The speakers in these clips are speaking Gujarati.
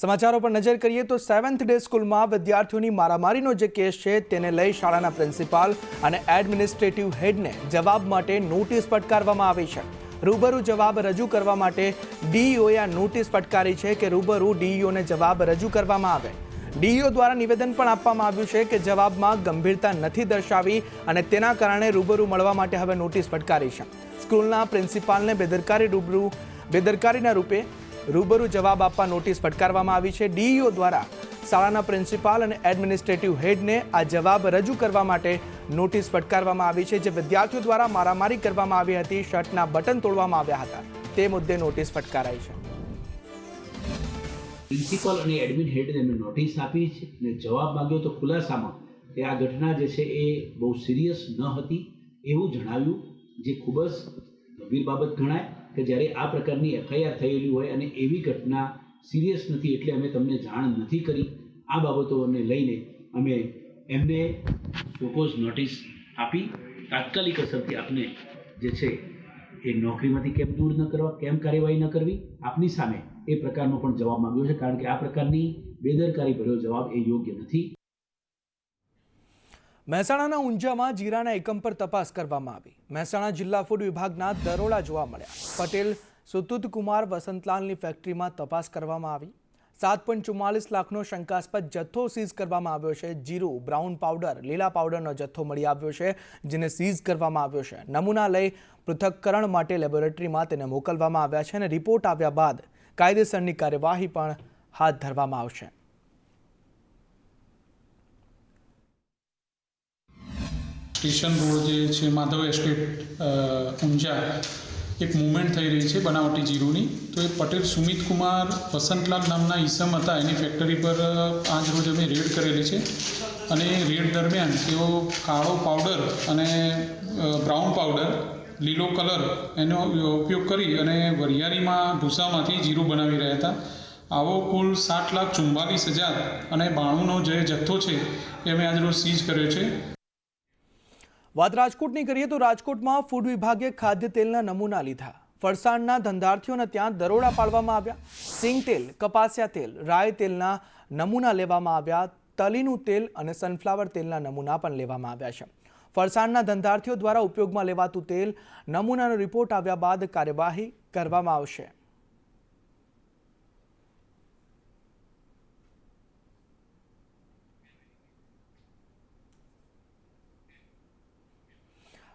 સમાચારો પર નજર કરીએ તો 7th ડે સ્કૂલમાં વિદ્યાર્થીઓની મારામારીનો જે કેસ છે તેને લઈ શાળાના પ્રિન્સિપાલ અને એડમિનિસ્ટ્રેટિવ હેડને જવાબ માટે નોટિસ ફટકારવામાં આવી છે। રૂબરૂ જવાબ રજૂ કરવા માટે ડીઈઓએ આ નોટિસ ફટકારી છે કે રૂબરૂ ડીઈઓને જવાબ રજૂ કરવામાં આવે। ડીઈઓ દ્વારા નિવેદન પણ આપવામાં આવ્યું છે કે જવાબમાં ગંભીરતા નથી દર્શાવી અને તેના કારણે રૂબરૂ મળવા માટે હવે નોટિસ ફટકારી છે। સ્કૂલના પ્રિન્સિપાલને બેદરકારીના રૂપે રૂબરૂ જવાબ આપવા નોટિસ ફટકારવામાં આવી છે। ડીઈઓ દ્વારા શાળાના પ્રિન્સિપાલ અને એડમિનિસ્ટ્રેટિવ હેડને આ જવાબ રજૂ કરવા માટે નોટિસ ફટકારવામાં આવી છે। જે વિદ્યાર્થીઓ દ્વારા મારામારી કરવામાં આવી હતી, શર્ટના બટન તોડવામાં આવ્યા હતા, તે મુદ્દે નોટિસ ફટકારાઈ છે। પ્રિન્સિપલ અને એડમિન હેડને મેં નોટિસ આપી છે અને જવાબ માંગ્યો તો ખુલાસામાં કે આ ઘટના જે છે એ બહુ સિરિયસ ન હતી એવું જણાવ્યું, જે ખૂબ જ ગંભીર બાબત ગણાય કે જ્યારે આ પ્રકારની એફઆઈઆર થયેલી હોય અને એવી ઘટના સિરિયસ નથી એટલે અમે તમને જાણ નથી કરી। આ બાબતોને લઈને અમે એમને પ્રોપોઝ નોટિસ આપી તાત્કાલિક અસરથી આપને જે છે એ નોકરીમાંથી કેમ દૂર ન કરવા, કેમ કાર્યવાહી ન કરવી, આપની સામે એ પ્રકારનો પણ જવાબ માંગ્યો છે, કારણ કે આ પ્રકારની બેદરકારી ભર્યો જવાબ એ યોગ્ય નથી। મહેસાણાના ઊંઝામાં જીરાના એકમ પર તપાસ કરવામાં આવી। મહેસાણા જિલ્લા ફૂડ વિભાગના દરોડા જોવા મળ્યા। પટેલ સુતુત કુમાર વસંતલાલની ફેક્ટરીમાં તપાસ કરવામાં આવી। 7.44 લાખનો શંકાસ્પદ જથ્થો સીઝ કરવામાં આવ્યો છે। જીરું, બ્રાઉન પાવડર, લીલા પાવડરનો જથ્થો મળી આવ્યો છે, જેને સીઝ કરવામાં આવ્યો છે। નમૂના લઈ પૃથક્કરણ માટે લેબોરેટરીમાં તેને મોકલવામાં આવ્યા છે અને રિપોર્ટ આવ્યા બાદ કાયદેસરની કાર્યવાહી પણ હાથ ધરવામાં આવશે। સ્ટેશન રોડ જે છે માધવ એસ્ટેટ ઊંઝા એક મૂવમેન્ટ થઈ રહી છે બનાવટી જીરુની। તો એ પટેલ સુમિત કુમાર વસંતલાલ નામના ઈસમ હતા, એની ફેક્ટરી પર આજ રોજ અમે રેડ કરેલી છે અને રેડ દરમિયાન તેઓ કાળો પાવડર અને બ્રાઉન પાવડર, લીલો કલર એનો ઉપયોગ કરી અને વરિયાળીમાં ભૂસામાંથી જીરું બનાવી રહ્યા હતા। આવો કુલ 7,44,000 અને 92નો જે જથ્થો છે એ અમે આજ રોજ સીઝ કર્યો છે। વાત રાજકોટની કરીએ તો રાજકોટમાં ફૂડ વિભાગે ખાદ્ય તેલના નમૂના લીધા। ફરસાણના ધંધાર્થીઓને ત્યાં દરોડા પાડવામાં આવ્યા। સિંગ તેલ, કપાસિયા તેલ, રાય તેલના નમૂના લેવામાં આવ્યા। તલીનું તેલ અને સનફ્લાવર તેલના નમૂના પણ લેવામાં આવ્યા છે। ફરસાણના ધંધાર્થીઓ દ્વારા ઉપયોગમાં લેવાતું તેલ નમૂનાનો રિપોર્ટ આવ્યા બાદ કાર્યવાહી કરવામાં આવશે।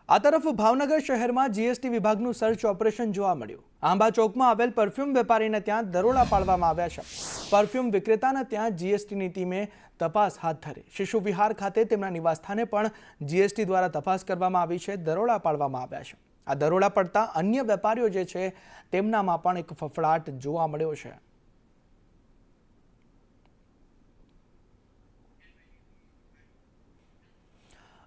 આ તરફ ભાવનગર શહેરમાં જીએસટી વિભાગનું સર્ચ ઓપરેશન જોવા મળ્યું। આંબા ચોકમાં આવેલ પરફ્યુમ વેપારીને ત્યાં દરોડા પાડવામાં આવ્યા છે। પરફ્યુમ વિક્રેતાના ત્યાં જીએસટીની ટીમે તપાસ હાથ ધરી। શિશુ વિહાર ખાતે તેમના નિવાસસ્થાને પણ જીએસટી દ્વારા તપાસ કરવામાં આવી છે, દરોડા પાડવામાં આવ્યા છે। આ દરોડા પડતા અન્ય વેપારીઓ જે છે તેમનામાં પણ એક ફફડાટ જોવા મળ્યો છે।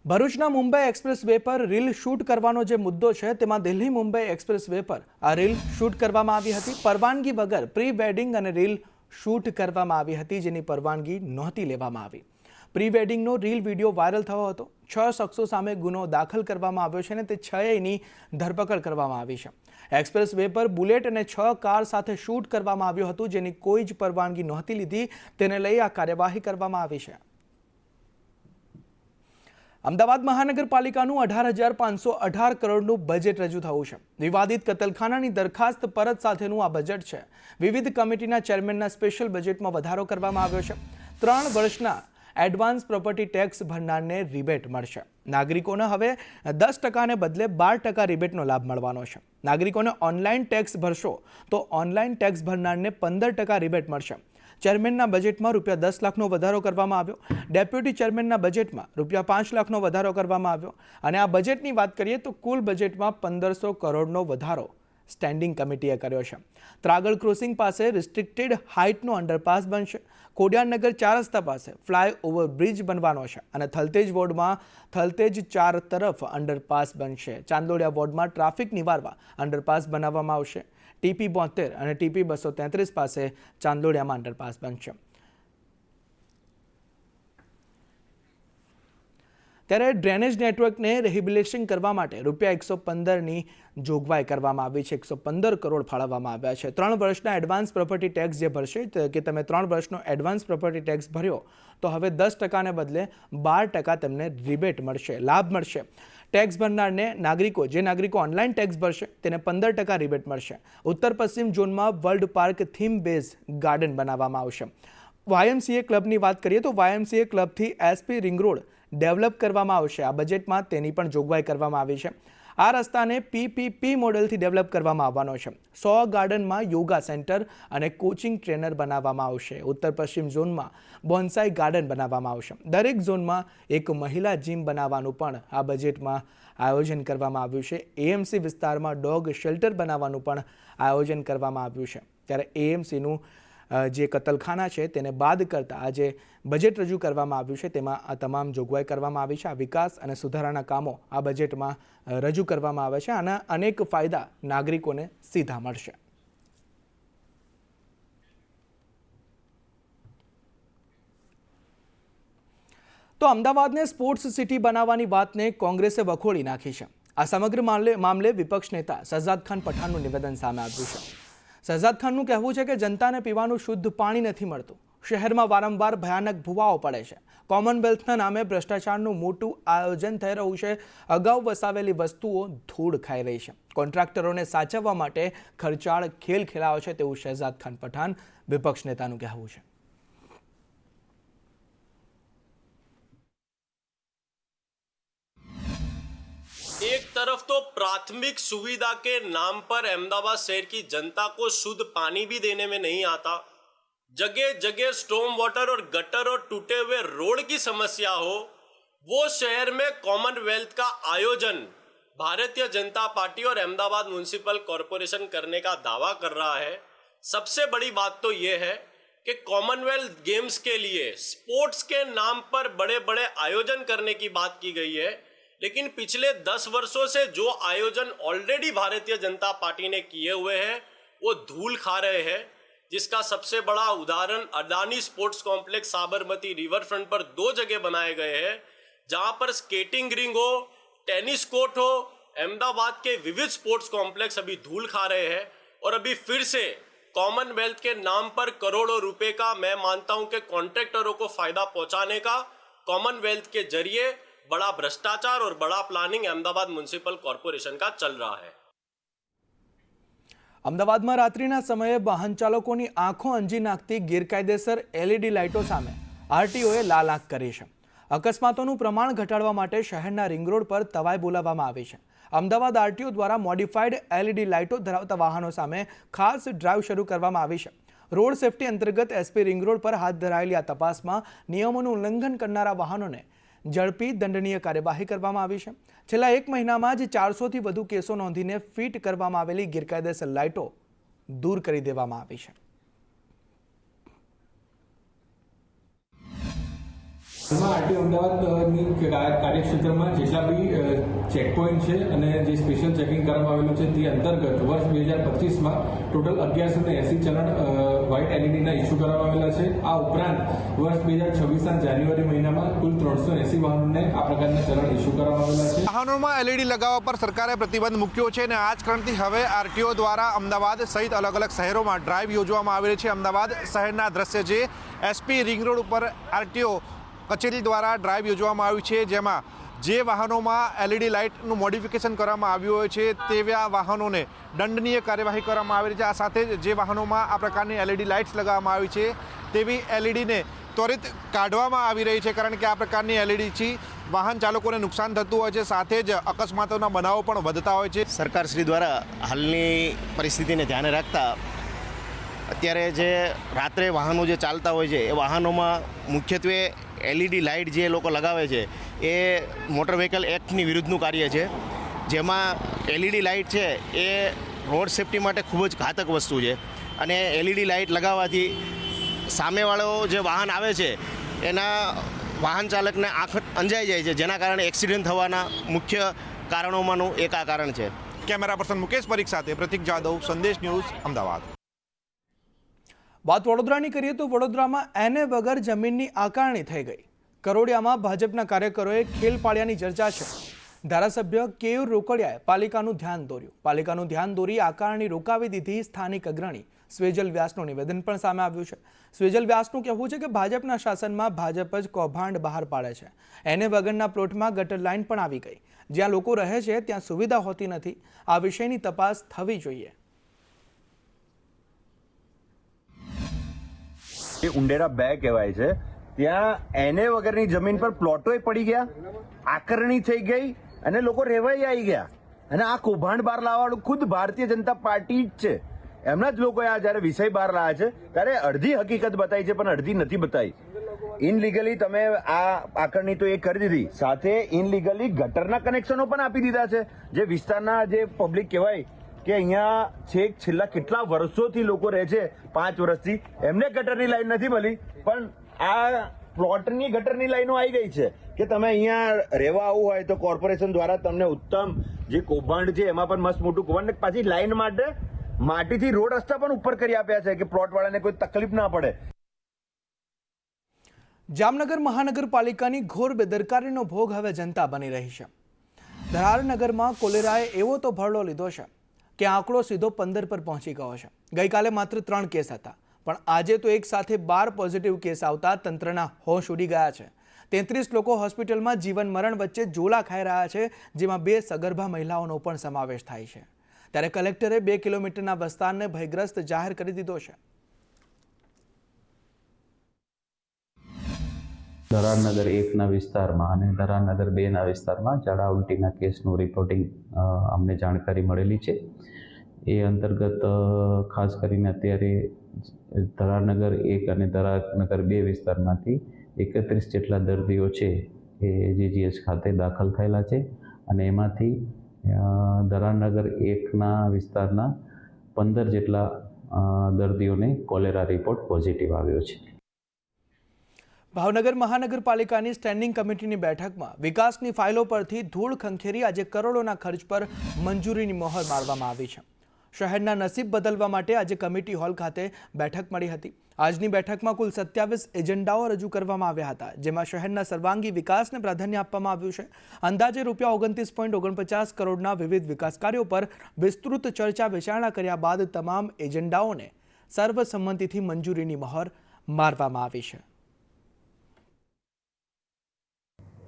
ભરૂચના મુંબઈ એક્સપ્રેસ વે પર રીલ શૂટ કરવાનો જે મુદ્દો છે તેમાં દિલ્હી મુંબઈ એક્સપ્રેસ વે પર આ રીલ શૂટ કરવામાં આવી હતી। પરવાનગી વગર પ્રી વેડિંગ અને રીલ શૂટ કરવામાં આવી હતી, જેની પરવાનગી નહોતી લેવામાં આવી। પ્રી વેડિંગનો રીલ વિડીયો વાયરલ થયો હતો। 6 શખ્સો સામે ગુનો દાખલ કરવામાં આવ્યો છે અને તે 6ની ધરપકડ કરવામાં આવી છે। એક્સપ્રેસ વે પર બુલેટ અને 6 કાર સાથે શૂટ કરવામાં આવ્યું હતું, જેની કોઈ જ પરવાનગી નહોતી લીધી। તેને લઈ આ કાર્યવાહી કરવામાં આવી છે। અમદાવાદ મહાનગરપાલિકાનું 18,518 કરોડનું બજેટ રજૂ થયું છે। વિવાદિત કતલખાનાની દરખાસ્ત પરત સાથેનું આ બજેટ છે। વિવિધ કમિટીના ચેરમેનના સ્પેશિયલ બજેટમાં વધારો કરવામાં આવ્યો છે। 3 વર્ષના એડવાન્સ પ્રોપર્ટી ટેક્સ ભરનારને રિબેટ મળશે। નાગરિકોને હવે 10%ને બદલે 12% રિબેટનો લાભ મળવાનો છે। નાગરિકોને ઓનલાઈન ટેક્સ ભરશો તો ઓનલાઈન ટેક્સ ભરનારને 15% રિબેટ મળશે। ચેરમેનના બજેટમાં ₹10 લાખનો વધારો કરવામાં આવ્યો। ડેપ્યુટી ચેરમેનના બજેટમાં ₹5 લાખનો વધારો કરવામાં આવ્યો અને આ બજેટની વાત કરીએ તો કુલ બજેટમાં 1,500 કરોડનો વધારો સ્ટેન્ડિંગ કમિટીએ કર્યો છે। ત્રાગડ ક્રોસિંગ પાસે રિસ્ટ્રિક્ટેડ હાઇટનો અંડરપાસ બનશે। ખોડિયારનગર 4 રસ્તા પાસે ફ્લાયઓવર બ્રિજ બનવાનો છે અને થલતેજ વોર્ડમાં થલતેજ 4 તરફ અંડરપાસ બનશે। ચાંદોડિયા વોર્ડમાં ટ્રાફિક નિવારવા અંડરપાસ બનાવવામાં આવશે। ટીપી 72 અને ટીપી 233 પાસે ચાંદોડિયામાં અંડરપાસ બનશે। ત્યારે ડ્રેનેજ નેટવર્કને રિહેબિલિટેશન કરવા માટે ₹115ની જોગવાઈ કરવામાં આવી છે. 115 કરોડ ફાળવવામાં આવ્યા છે. 3 વર્ષના એડવાન્સ પ્રોપર્ટી ટેક્સ જે ભરશે કે તમે 3 વર્ષનો એડવાન્સ પ્રોપર્ટી ટેક્સ ભર્યો તો હવે 10%ને બદલે 12% તેમને રિબેટ મળશે, લાભ મળશે. ટેક્સ ભરનારને જે નાગરિકો ઓનલાઈન ટેક્સ ભરશે તેને 15% રિબેટ મળશે. ઉત્તર પશ્ચિમ ઝોનમાં world park theme base garden બનાવવામાં આવશે. YMCA ક્લબની વાત કરીએ તો YMCA ક્લબથી SP ring road develop કરવામાં આવશે. આ બજેટમાં તેની પણ જોગવાઈ કરવામાં આવી છે. આ રસ્તાને PPP મોડેલથી ડેવલપ કરવામાં આવવાનો છે. 100 ગાર્ડનમાં યોગા સેન્ટર અને કોચિંગ ટ્રેનર બનાવવામાં આવશે. ઉત્તર પશ્ચિમ ઝોનમાં બોન્સાઈ ગાર્ડન બનાવવામાં આવશે. દરેક ઝોનમાં એક મહિલા જીમ બનાવવાનું પણ આ બજેટમાં આયોજન કરવામાં આવ્યું છે. AMC વિસ્તારમાં ડોગ શેલ્ટર બનાવવાનું પણ આયોજન કરવામાં આવ્યું છે. ત્યારે AMCનું જે કતલખાના છે તેને બાદ કરતાં આ જે બજેટ રજૂ કરવામાં આવ્યું છે તેમાં આ તમામ જોગવાઈ કરવામાં આવી છે. આ વિકાસ અને સુધારાના કામો આ બજેટમાં રજૂ કરવામાં આવે છે. આના અનેક ફાયદા નાગરિકોને સીધા મળશે. તો અમદાવાદને સ્પોર્ટ્સ સિટી બનાવવાની વાતને કોંગ્રેસે વખોડી નાખી છે. આ સમગ્ર મામલે વિપક્ષ નેતા શહજાદ ખાન પઠાણનું નિવેદન સામે આવ્યું છે. શહજાદ ખાનનું કહેવું છે કે જનતાને પીવાનું શુદ્ધ પાણી નથી મળતું. શહેરમાં વારંવાર ભયાનક ભૂવાઓ પડે છે. કોમનવેલ્થના નામે ભ્રષ્ટાચારનું મોટું આયોજન થઈ રહ્યું છે. અગાઉ વસાવેલી વસ્તુઓ ધૂળ ખાઈ રહી છે. કોન્ટ્રાક્ટરોને સાચવવા માટે ખર્ચાળ ખેલ ખેલાયો છે તેવું શહજાદ ખાન પઠાણ વિપક્ષ નેતાનું કહેવું છે. एक तरफ तो प्राथमिक सुविधा के नाम पर अहमदाबाद शहर की जनता को शुद्ध पानी भी देने में नहीं आता, जगह जगह स्टॉर्म वाटर और गटर और टूटे हुए रोड की समस्या हो, वो शहर में कॉमनवेल्थ का आयोजन भारतीय जनता पार्टी और अहमदाबाद म्युनिसिपल कॉरपोरेशन करने का दावा कर रहा है. सबसे बड़ी बात तो ये है कि कॉमनवेल्थ गेम्स के लिए स्पोर्ट्स के नाम पर बड़े बड़े आयोजन करने की बात की गई है, लेकिन पिछले 10 वर्षों से जो आयोजन ऑलरेडी भारतीय जनता पार्टी ने किए हुए हैं वो धूल खा रहे हैं. जिसका सबसे बड़ा उदाहरण Adani sports complex Sabarmati river front पर 2 जगह बनाए गए हैं, जहां पर स्केटिंग रिंग हो, टेनिस कोर्ट हो. अहमदाबाद के विविध स्पोर्ट्स कॉम्प्लेक्स अभी धूल खा रहे हैं और अभी फिर से कॉमनवेल्थ के नाम पर करोड़ों रुपए का, मैं मानता हूं कि कॉन्ट्रैक्टरों को फायदा पहुंचाने का कॉमनवेल्थ के जरिए बड़ा भ्रष्टाचार और बड़ा प्लानिंग अहमदाबाद म्युनिसिपल कॉर्पोरेशन का चल रहा है. અમદાવાદમાં રાત્રિના સમયે વાહન ચાલકોની આંખો અંજી નાખતી ગેરકાયદેસર LED લાઇટો સામે RTOએ લાલ આંખ કરી છે. અકસ્માતોનું પ્રમાણ ઘટાડવા માટે શહેરના રિંગ રોડ પર તવાઈ બોલાવવામાં આવી છે. અમદાવાદ RTO દ્વારા મોડિફાઈડ LED લાઇટો ધરાવતા વાહનો સામે ખાસ ડ્રાઈવ શરૂ કરવામાં આવી છે. રોડ સેફટી અંતર્ગત SP રિંગ રોડ પર હાથ ધરાયેલી આ તપાસમાં નિયમોનું ઉલ્લંઘન કરનારા વાહનોને ઝડપી દંડનીય કાર્યવાહી કરવામાં આવી છે. છેલ્લા 1 મહિનામાં જ 400થી વધુ કેસો નોંધીને ફિટ કરવામાં આવેલી ગેરકાયદેસર લાઇટો દૂર કરી દેવામાં આવી છે. RTO અમદાવાદની કાર્યક્ષેત્રમાં જેટલા બી ચેકપોઈન્ટ છે અને જે સ્પેશિયલ ચેકિંગ કરવામાં આવેલું છે તે અંતર્ગત વર્ષ 2025માં ટોટલ 1180 ચલણ વ્હાઇટ LEDના ઇસ્યુ કરવામાં આવેલા છે. આ ઉપરાંત વર્ષ 2026ના જાન્યુઆરી મહિનામાં કુલ 380 વાહનોને આ પ્રકારના ચલણ ઇસ્યુ કરવામાં આવેલા છે. વાહનોમાં LED લગાવવા પર સરકારે પ્રતિબંધ મૂક્યો છે અને આ જ કારણથી હવે RTO દ્વારા અમદાવાદ સહિત અલગ અલગ શહેરોમાં ડ્રાઈવ યોજવામાં આવી રહી છે. અમદાવાદ શહેરના દ્રશ્ય છે. SP રિંગ રોડ ઉપર RTO કચેરી દ્વારા ડ્રાઈવ યોજવામાં આવી છે, જેમાં જે વાહનોમાં LED લાઇટનું મોડિફિકેશન કરવામાં આવ્યું હોય છે તેવા વાહનોને દંડનીય કાર્યવાહી કરવામાં આવી છે. આ સાથે જે વાહનોમાં આ પ્રકારની LED લાઇટ્સ લગાવવામાં આવી છે તેવી LEDને ત્વરિત કાઢવામાં આવી રહી છે, કારણ કે આ પ્રકારની LEDથી વાહન ચાલકોને નુકસાન થતું હોય છે, સાથે જ અકસ્માતોના બનાવો પણ વધતા હોય છે. સરકારશ્રી દ્વારા હાલની પરિસ્થિતિને ધ્યાને રાખતા અત્યારે જે રાત્રે વાહનો જે ચાલતા હોય છે એ વાહનોમાં મુખ્યત્વે LED લાઇટ જે લોકો લગાવે છે એ મોટર વ્હીકલ એક્ટની વિરુદ્ધનું કાર્ય છે, જેમાં LED લાઇટ છે એ રોડ સેફટી માટે ખૂબ જ ઘાતક વસ્તુ છે અને LED લાઇટ લગાવવાથી સામેવાળો જે વાહન આવે છે એના વાહન ચાલકને આંખ અંજાઈ જાય છે, જેના કારણે એક્સિડન્ટ થવાના મુખ્ય કારણોમાંનું એક આ કારણ છે. કેમેરા પર્સન મુકેશ પરીખ સાથે પ્રતિક જાદવ, સંદેશ ન્યૂઝ, અમદાવાદ. વાત વડોદરાની કરીએ તો વડોદરામાં એને વગર જમીનની આકારણી થઈ ગઈ. કરોડિયામાં ભાજપના કાર્યકરોએ ખેલ પાડ્યાની ચર્ચા છે. ધારાસભ્ય કેયુર રોકડિયાએ પાલિકાનું ધ્યાન દોર્યું. પાલિકાનું ધ્યાન દોરી આકારણી રોકાવી દીધી સ્થાનિક અગ્રણી સ્વેજલ વ્યાસનું નિવેદન પણ સામે આવ્યું છે. સ્વેજલ વ્યાસનું કહેવું છે કે ભાજપના શાસનમાં ભાજપ જ કૌભાંડ બહાર પાડે છે. એને વગરના પ્લોટમાં ગટર લાઇન પણ આવી ગઈ. જ્યાં લોકો રહે છે ત્યાં સુવિધા હોતી નથી. આ વિષયની તપાસ થવી જોઈએ. એ ઉંડેરા 2 કહેવાય છે. ત્યાં એને વગરની જમીન પર પ્લોટોય પડી ગયા, આકરણી થઈ ગઈ અને લોકો રહેવાય આવી ગયા. અને આ કૌભાંડ બહાર લાવવાવાળું ખુદ ભારતીય જનતા પાર્ટી જ છે. એમના જ લોકો આ જ્યારે વિષય બહાર લાવ્યા છે ત્યારે અડધી હકીકત બતાવી છે પણ અડધી નથી બતાવી. ઇનલીગલી તમે આ આકરણી તો એ કરી દીધી, સાથે ઇનલીગલી ગટરના કનેક્શનો પણ આપી દીધા છે. જે વિસ્તારના જે પબ્લિક કહેવાય કે અહીંયા છેલ્લા કેટલા વર્ષોથી લોકો રહે છે, 5 વર્ષથી, એમને ગટરની લાઈન નથી મળી, પણ આ પ્લોટની ગટરની લાઈનો આવી ગઈ છે કે તમે અહીંયા રહેવા આવવું હોય તો કોર્પોરેશન દ્વારા તમને ઉત્તમ જે કૌભાંડ છે એમાં પણ મસ્ત મોટું કૌભાંડ, પાછી લાઈન માટે માટીથી રોડ રસ્તા પણ ઉપર કરી આપ્યા છે કે પ્લોટવાળાને કોઈ તકલીફ ના પડે. જામનગર મહાનગરપાલિકાની ઘોર બેદરકારીનો ભોગ હવે જનતા બની રહી છે. ધરારનગરમાં કોલેરાએ એવો તો ભરડો લીધો છે કે આંકડો સીધો 15 પર પહોંચી ગયો છે. ગઈકાલે માત્ર 3 કેસ હતા, પણ આજે તો એક સાથે 12 પોઝિટિવ કેસ આવતા તંત્રના હોશ ઉડી ગયા છે. 33 લોકો હોસ્પિટલમાં જીવન મરણ વચ્ચે ઝોલા ખાઈ રહ્યા છે, જેમાં 2 સગર્ભા મહિલાઓનો પણ સમાવેશ થાય છે. ત્યારે કલેક્ટરે 2 કિલોમીટરના વિસ્તારને ભયગ્રસ્ત જાહેર કરી દીધો છે. ધરારનગર 1ના વિસ્તારમાં અને ધરારનગર 2ના વિસ્તારમાં ઝાડા ઉલટીના કેસનું રિપોર્ટિંગ અમને જાણકારી મળેલી છે. એ અંતર્ગત ખાસ કરીને અત્યારે ધરારનગર 1 અને ધરારનગર 2 વિસ્તારમાંથી 31 જેટલા દર્દીઓ છે એ જીજીએચ ખાતે દાખલ થયેલા છે અને એમાંથી ધરારનગર 1ના વિસ્તારના 15 જેટલા દર્દીઓને કોલેરા રિપોર્ટ પોઝિટિવ આવ્યો છે. ભાવનગર મહાનગરપાલિકાની સ્ટેન્ડિંગ કમિટીની બેઠકમાં વિકાસની ફાઇલો પરથી ધૂળ ખંખેરી આજે કરોડોના ખર્ચ પર મંજૂરીની મહોર મારવામાં આવી છે. શહેરના નસીબ બદલવા માટે આજે કમિટી હોલ ખાતે બેઠક મળી હતી. આજની બેઠકમાં કુલ 27 એજન્ડાઓ રજૂ કરવામાં આવ્યા હતા, જેમાં શહેરના સર્વાંગી વિકાસને પ્રાધાન્ય આપવામાં આવ્યું છે. અંદાજે ₹29.49 કરોડના વિવિધ વિકાસ કાર્યો પર વિસ્તૃત ચર્ચા વિચારણા કર્યા બાદ તમામ એજન્ડાઓને સર્વસંમતિથી મંજૂરીની મહોર મારવામાં આવી છે.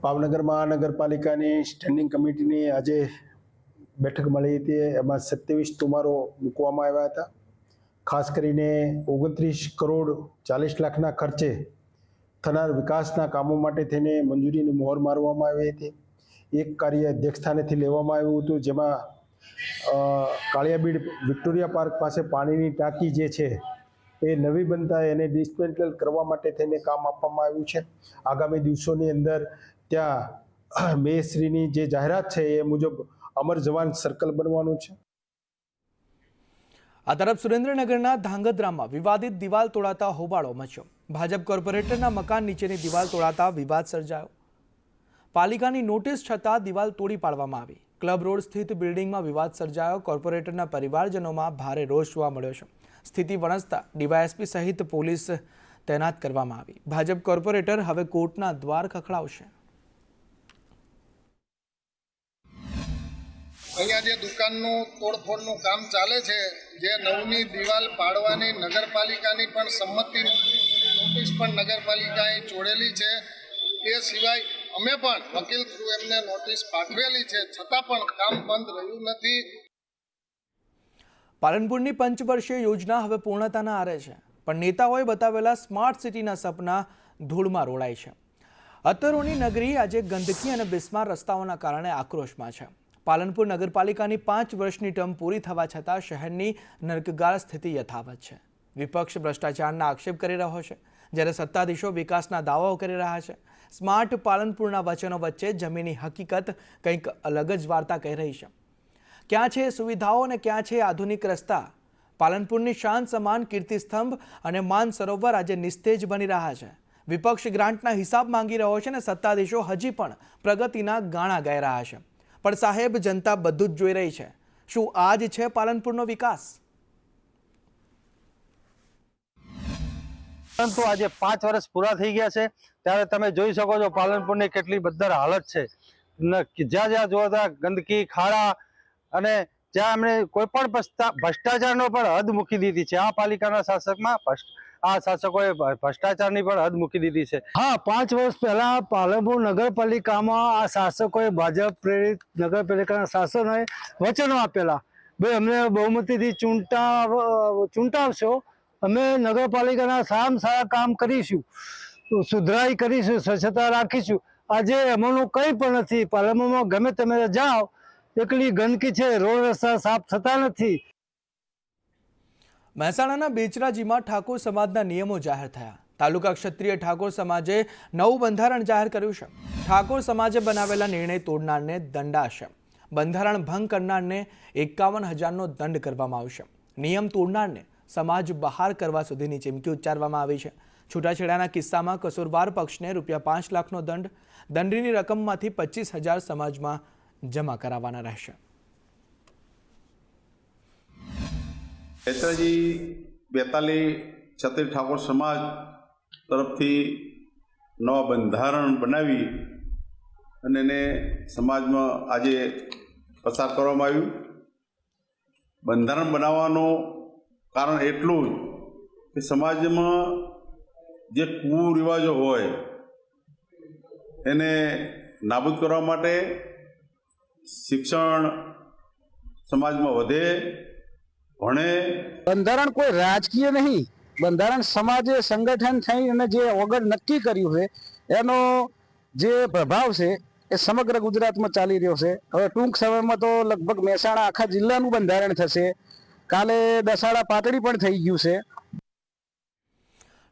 ભાવનગર મહાનગરપાલિકાની સ્ટેન્ડિંગ કમિટીની આજે બેઠક મળી હતી. એમાં 27 તુમારો મૂકવામાં આવ્યા હતા. ખાસ કરીને 29 કરોડ 40 લાખના ખર્ચે થનાર વિકાસના કામો માટે થઈને મંજૂરીની મહોર મારવામાં આવી હતી. એક કાર્ય અધ્યક્ષસ્થાનેથી લેવામાં આવ્યું હતું, જેમાં કાળિયાબીડ વિક્ટોરિયા પાર્ક પાસે પાણીની ટાંકી જે છે એ નવી બનતા એને ડિસમેન્ટલ કરવા માટે થઈને કામ આપવામાં આવ્યું છે. આગામી દિવસોની અંદર ત્યાં મેયરશ્રીની જે જાહેરાત છે એ મુજબ અમર જવાન સર્કલ બનવાનું છે. આ તરફ સુરેન્દ્રનગરના ધાંગધ્રામાં વિવાદિત દિવાલ તોડાતા હોબાળો મચ્યો. ભાજપ કોર્પોરેટરના મકાન નીચેની દિવાલ તોડાતા વિવાદ સર્જાયો. પાલિકાની નોટિસ છતાં દિવાલ તોડી પાડવામાં આવી. ક્લબ રોડ સ્થિત બિલ્ડિંગમાં વિવાદ સર્જાયો. કોર્પોરેટરના પરિવારજનોમાં ભારે રોષ જોવા મળ્યો છે. સ્થિતિ વણસતા ડીવાયએસપી સહિત પોલીસ તૈનાત કરવામાં આવી. ભાજપ કોર્પોરેટર હવે કોર્ટના દ્વાર ખખડાવશે. અહીંયા જે દુકાનનું તોડફોડનું કામ ચાલે છે, જે નવની દિવાલ પાડવાની નગરપાલિકાની પણ સંમતિ નોટિસ પણ નગરપાલિકાએ છોડેલી છે. એ સિવાય અમે પણ વકીલ થ્રુ એમને નોટિસ પાઠવેલી છે, છતાં પણ કામ બંધ રહ્યું નથી. પાલનપુરની પંચવર્ષીય યોજના હવે પૂર્ણતાના આરે છે, પણ નેતાઓએ બતાવેલા સ્માર્ટ સિટીના સપના ધૂળમાં રોડાય છે. અત્તરોની નગરી આજે ગંદકી અને બિસ્માર રસ્તાઓના કારણે આક્રોશમાં છે. પાલનપુર નગરપાલિકાની 5 વર્ષની ટર્મ પૂરી થવા છતાં શહેરની નર્કગાળ સ્થિતિ યથાવત છે. વિપક્ષ ભ્રષ્ટાચારના આક્ષેપ કરી રહ્યો છે, જ્યારે સત્તાધીશો વિકાસના દાવાઓ કરી રહ્યા છે. સ્માર્ટ પાલનપુરના વચનો વચ્ચે જમીની હકીકત કંઈક અલગ જ વાર્તા કહી રહી છે. ક્યાં છે સુવિધાઓ અને ક્યાં છે આધુનિક રસ્તા? પાલનપુરની શાન સમાન કીર્તિસ્તંભ અને માન સરોવર આજે નિસ્તેજ બની રહ્યા છે. વિપક્ષ ગ્રાન્ટના હિસાબ માંગી રહ્યો છે અને સત્તાધીશો હજી પણ પ્રગતિના ગાણા ગાઈ રહ્યા છે. પણ સાહેબ, જનતા બધું જ જોઈ રહી છે. શું આ જ છે પાલનપુરનો વિકાસ? પરંતુ આજે 5 વર્ષ પૂરા થઈ ગયા છે ત્યારે તમે જોઈ શકો છો પાલનપુરની કેટલી બદતર હાલત છે. જ્યાં જ્યાં જોવો ત્યાં ગંદકી, ખાડા અને જ્યાં એમણે કોઈ પણ ભ્રષ્ટાચારનો પણ હદ મૂકી દીધી છે. આ પાલિકાના શાસકમાં આ શાસકોએ ભ્રષ્ટાચારની પણ હદ મૂકી દીધી છે. હા, 5 વર્ષ પહેલા પાલનપુર નગરપાલિકામાં આ શાસકોએ ભાજપ પ્રેરિત નગરપાલિકાના શાસકોએ વચનો આપેલા, ભાઈ અમને બહુમતીથી ચૂંટાવશો, અમે નગરપાલિકાના સારામાં સારા કામ કરીશું, સુધરાઈ કરીશું, સ્વચ્છતા રાખીશું. આજે એમાંનું કંઈ પણ નથી. પાલનપુરમાં ગમે તમે જાઓ એટલી ગંદકી છે, રોડ રસ્તા સાફ થતા નથી. મહેસાણાના બેચરાજીમાં ઠાકોર સમાજના નિયમો જાહેર થયા. તાલુકા ક્ષત્રિય ઠાકોર સમાજે નવું બંધારણ જાહેર કર્યું છે. ઠાકોર સમાજે બનાવેલા નિર્ણય તોડનારને દંડાશે. બંધારણ ભંગ કરનારને 51,000નો દંડ કરવામાં આવશે. નિયમ તોડનારને સમાજ બહાર કરવા સુધીની ચીમકી ઉચ્ચારવામાં આવી છે. છૂટાછેડાના કિસ્સામાં કસૂરવાર પક્ષને ₹5 લાખનો દંડ, દંડની રકમમાંથી 25,000 સમાજમાં જમા કરાવવાના રહેશે. બેચરાજી 42 ક્ષત્રિય ઠાકોર સમાજ તરફથી નવા બંધારણ બનાવી અને એને સમાજમાં આજે પસાર કરવામાં આવ્યું. બંધારણ બનાવવાનું કારણ એટલું જ કે સમાજમાં જે કુરિવાજો હોય એને નાબૂદ કરવા માટે, શિક્ષણ સમાજમાં વધે, ભણે. બંધારણ કોઈ રાજકીય નહીં, બંધારણ સમાજે સંગઠન થઈ અને જે ઓગળ નક્કી કર્યું છે એનો જે પ્રભાવ છે એ સમગ્ર ગુજરાતમાં ચાલી રહ્યો છે. હવે ટૂંક સમયમાં તો લગભગ મહેસાણા આખા જિલ્લાનું બંધારણ થશે. કાલે દસાડા પાટડી પણ થઈ ગયું છે.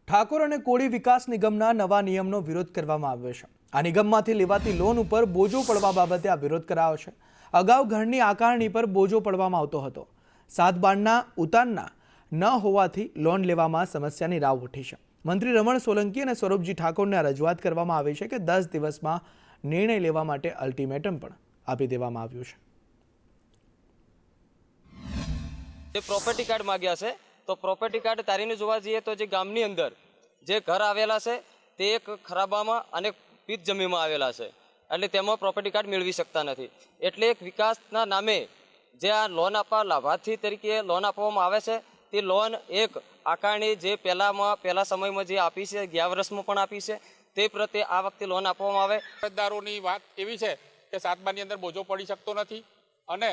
ઠાકોર અને કોળી વિકાસ નિગમના નવા નિયમનો વિરોધ કરવામાં આવ્યો છે. આ નિગમમાંથી લેવાતી લોન ઉપર બોજો પડવા બાબતે આ વિરોધ કરાયો છે. અગાઉ ઘરની આકારણી પર બોજો પડવામાં આવતો હતો. 7 બારના ઉતારના ન હોવાથી લોન લેવામાં સમસ્યાની રાવ ઉઠી છે. મંત્રી રમણ સોલંકી અને સ્વરૂપજી ઠાકોરને રજૂઆત કરવામાં આવી છે કે 10 દિવસમાં નિર્ણય લેવા માટે અલ્ટિમેટમ પણ આપી દેવામાં આવ્યું છે. જે પ્રોપર્ટી કાર્ડ માંગ્યા છે તો પ્રોપર્ટી કાર્ડ તારીને જોવા જઈએ તો જે ગામની અંદર જે ઘર આવેલા છે તે એક ખરાબામાં અને પીત જમીનમાં આવેલા છે, એટલે તેમાં પ્રોપર્ટી કાર્ડ મેળવી શકતા નથી. એટલે એક વિકાસના નામે જે આ લોન આપવા લાભાર્થી તરીકે લોન આપવામાં આવે છે તે લોન એક આકારણી જે પહેલા સમયમાં જે આપી છે, ગયા વર્ષમાં પણ આપી છે, તે પ્રત્યે આ વખતે લોન આપવામાં આવે. અરજદારોની વાત એવી છે કે 7 બારની અંદર બોજો પડી શકતો નથી અને